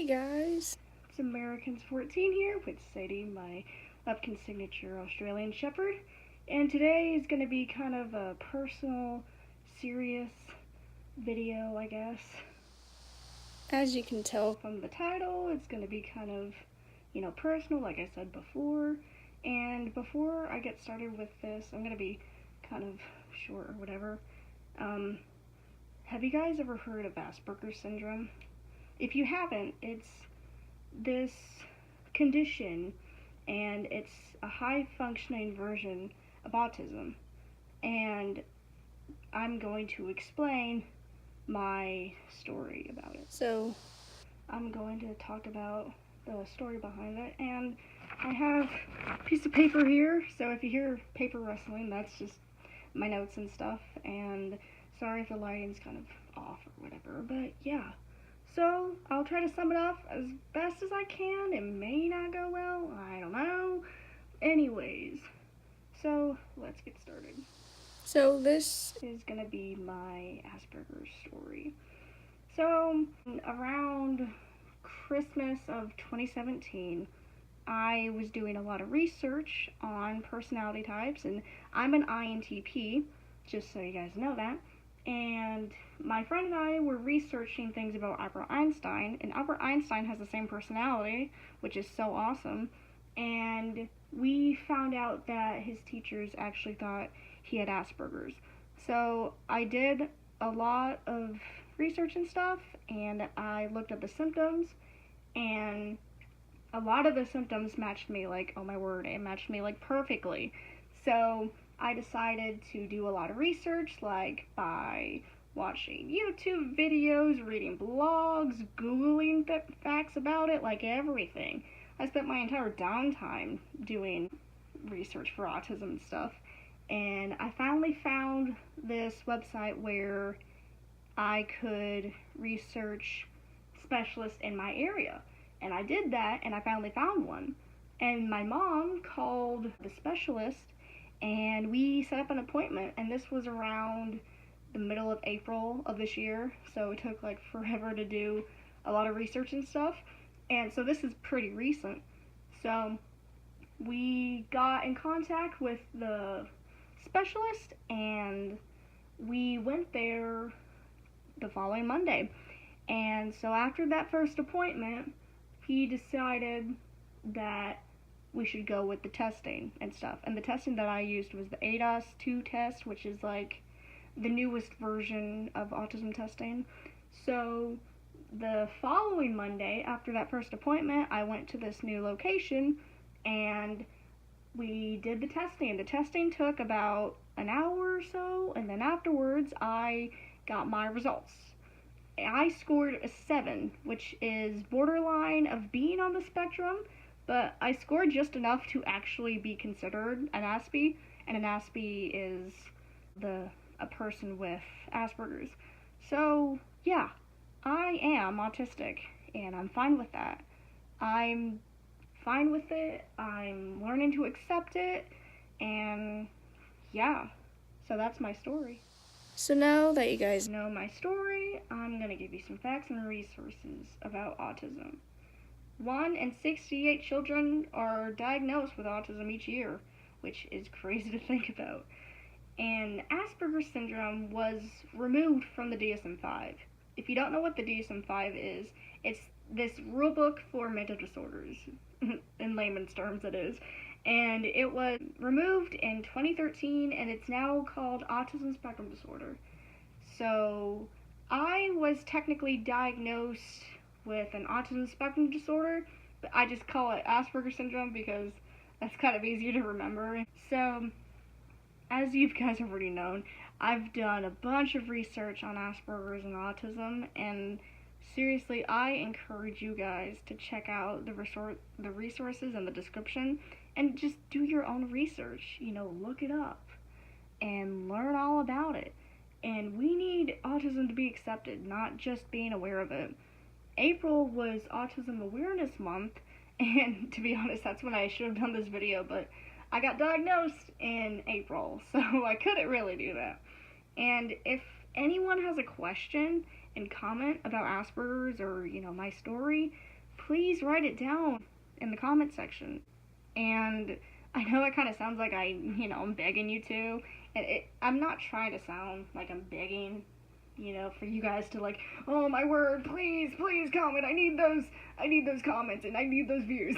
guys, it's Americans 14 here with Sadie, my Lepkin signature Australian Shepherd, and today is going to be kind of a personal, serious video, I guess. as you can tell From the title, it's going to be kind of, personal, like I said before. And before I get started with this, I'm going to be kind of short or whatever. Have you guys ever heard of Asperger Syndrome? If you haven't, it's this condition, and it's a high-functioning version of autism. And I'm going to explain my story about it. So I'm going to talk about the story behind it, and I have a piece of paper here, so if you hear paper rustling, that's just my notes and stuff, and sorry if the lighting's kind of off or whatever, but yeah. So, I'll try to sum it up as best as I can. It may not go well, I don't know. Anyways, so let's get started. So this is gonna be my Asperger story. So, around Christmas of 2017, I was doing a lot of research on personality types, and I'm an INTP, just so you guys know that. And my friend and I were researching things about Albert Einstein, and Albert Einstein has the same personality, which is so awesome. And we found out that his teachers actually thought he had Asperger's. So I did a lot of research and stuff, and I looked at the symptoms, and a lot of the symptoms matched me, like, oh my word, it matched me like perfectly. So I decided to do a lot of research, like by watching YouTube videos, reading blogs, Googling facts about it, like everything. I spent my entire downtime doing research for autism and stuff, and I finally found this website where I could research specialists in my area. And I did that, and I finally found one. And my mom called the specialist, and we set up an appointment, and this was around the middle of April of this year, so it took like forever to do a lot of research and stuff. And so this is pretty recent. So we got in contact with the specialist, and we went there the following Monday. And so after that first appointment, he decided that we should go with the testing and stuff. And the testing that I used was the AUTISTIC test, which is like the newest version of autism testing. So the following Monday, after that first appointment, I went to this new location, and we did the testing. The testing took about an hour or so, and then afterwards I got my results. I scored a 7, which is borderline of being on the spectrum, but I scored just enough to actually be considered an Aspie, and an Aspie is a person with Asperger's. So, yeah, I am autistic, and I'm fine with that. I'm fine with it, I'm learning to accept it, and yeah, so that's my story. So now that you guys know my story, I'm going to give you some facts and resources about autism. 1 in 68 children are diagnosed with autism each year, which is crazy to think about. And Asperger Syndrome was removed from the DSM-5. If you don't know what the DSM-5 is, it's this rule book for mental disorders. In layman's terms, it is. And it was removed in 2013, and it's now called Autism Spectrum Disorder. So I was technically diagnosed with an autism spectrum disorder, but I just call it Asperger Syndrome because that's kind of easier to remember. So, as you guys have already known, I've done a bunch of research on Asperger's and autism, and seriously, I encourage you guys to check out the resources in the description and just do your own research. Look it up and learn all about it. And we need autism to be accepted, not just being aware of it. April was Autism Awareness Month, and to be honest, that's when I should have done this video, but I got diagnosed in April, so I couldn't really do that. And if anyone has a question and comment about Asperger's or, my story, please write it down in the comment section. And I know it kind of sounds like I'm begging you to. I'm not trying to sound like I'm begging, for you guys to like, oh my word, please comment. I need those comments and I need those views.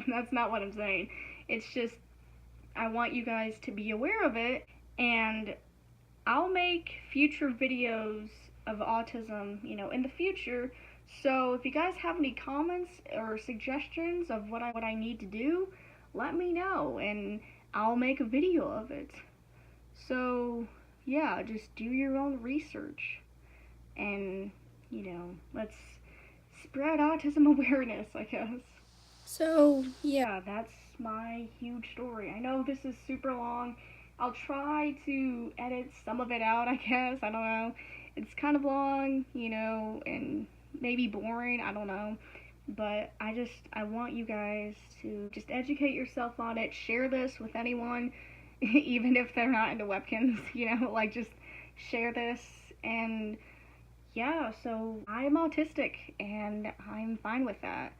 That's not what I'm saying. It's just, I want you guys to be aware of it, and I'll make future videos of autism, in the future. So if you guys have any comments or suggestions of what I need to do, let me know and I'll make a video of it. So yeah, just do your own research and, let's spread autism awareness, I guess. So, Yeah, that's my huge story. I know this is super long. I'll try to edit some of it out, I guess. I don't know. It's kind of long, and maybe boring. I don't know. But I want you guys to just educate yourself on it. Share this with anyone, even if they're not into webkins, just share this. And yeah, so I'm autistic and I'm fine with that.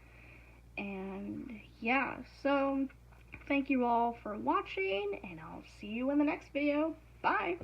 And yeah, so thank you all for watching, and I'll see you in the next video. Bye!